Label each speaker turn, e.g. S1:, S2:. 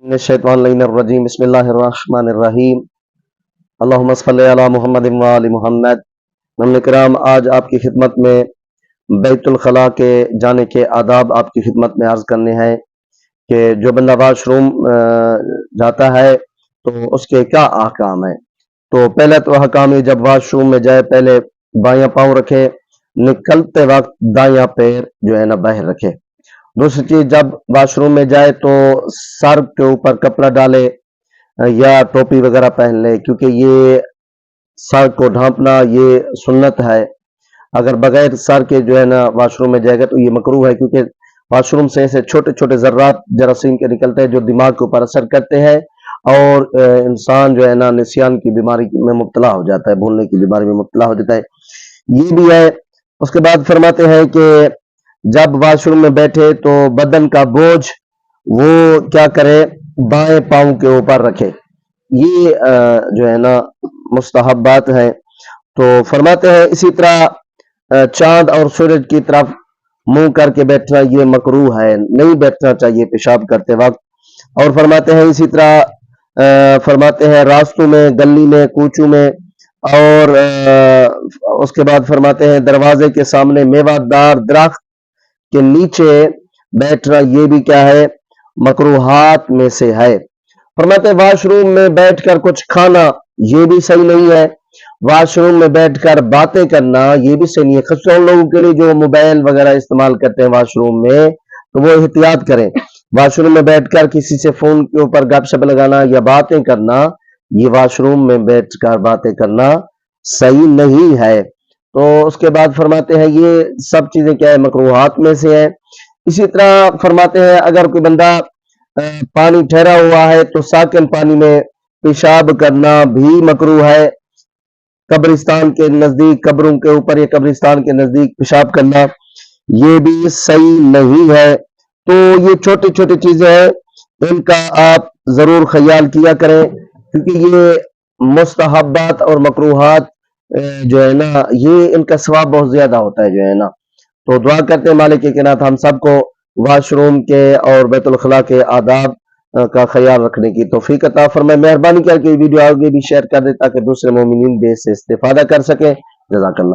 S1: मिनश्शैतानिर्रजीम बिस्मिल्लाहिर्रहमानिर्रहीम अल्लाहुम्मा सल्लि अला मुहम्मद व आलि मुहम्मद। नाज़रीन किराम, आज आपकी खिदमत में बैतुल खला के जाने के आदाब आपकी खिदमत में अर्ज करने हैं कि जो बंदा वाशरूम जाता है तो उसके क्या अहकाम है। तो पहला तो अहकाम है, जब वाशरूम में जाए पहले बायां पाँव रखे, निकलते वक्त दायां पैर जो है ना बाहर रखे। दूसरी चीज, जब वॉशरूम में जाए तो सर के ऊपर कपड़ा डाले या टोपी वगैरह पहन ले, क्योंकि ये सर को ढांपना ये सुन्नत है। अगर बगैर सर के जो है ना वॉशरूम में जाएगा तो ये मकरूह है, क्योंकि वॉशरूम से ऐसे छोटे छोटे जर्रात जरासीम के निकलते हैं जो दिमाग के ऊपर असर करते हैं और इंसान जो है ना निस्यान की बीमारी में मुब्तला हो जाता है, भूलने की बीमारी में मुब्तला हो जाता है। ये भी है। उसके बाद फरमाते हैं कि जब वॉशरूम में बैठे तो बदन का बोझ वो क्या करे, बाएं पांव के ऊपर रखे। ये जो है ना मुस्तहब्बात है। तो फरमाते हैं इसी तरह चांद और सूरज की तरफ मुंह करके बैठना ये मकरूह है, नहीं बैठना चाहिए पेशाब करते वक्त। और फरमाते हैं इसी तरह फरमाते हैं रास्तों में, गली में, कूचों में, और उसके बाद फरमाते हैं दरवाजे के सामने मेवादार दरख्त के नीचे बैठना ये भी क्या है, मकरूहात में से है। फरमाते वॉशरूम में बैठकर कुछ खाना ये भी सही नहीं है। वॉशरूम में बैठकर बातें करना ये भी सही नहीं है। खासकर उन लोगों के लिए जो मोबाइल वगैरह इस्तेमाल करते हैं वॉशरूम में, तो वो एहतियात करें। वॉशरूम में बैठकर किसी से फोन के ऊपर गपशप लगाना या बातें करना, ये वॉशरूम में बैठकर बातें करना सही नहीं है। तो उसके बाद फरमाते हैं ये सब चीजें क्या है, मकरूहात में से है। इसी तरह फरमाते हैं अगर कोई बंदा पानी ठहरा हुआ है तो साकिन पानी में पेशाब करना भी मकरूह है। कब्रिस्तान के नजदीक, कब्रों के ऊपर या कब्रिस्तान के नजदीक पेशाब करना ये भी सही नहीं है। तो ये छोटी छोटी चीजें हैं, इनका आप जरूर ख्याल किया करें, क्योंकि ये मुस्तहब्बात और मकरूहात जो है ना ये इनका सवाब बहुत ज्यादा होता है जो है ना। तो दुआ करते हैं मालिक के नाथ हम सबको वाशरूम के और बैतुल खला के आदाब का ख्याल रखने की तौफीक अता फरमाए। मेहरबानी करके वीडियो आगे भी शेयर कर दे ताकि दूसरे मोमिनीन भी इससे इस्तेफादा कर सके। जज़ाकल्लाह।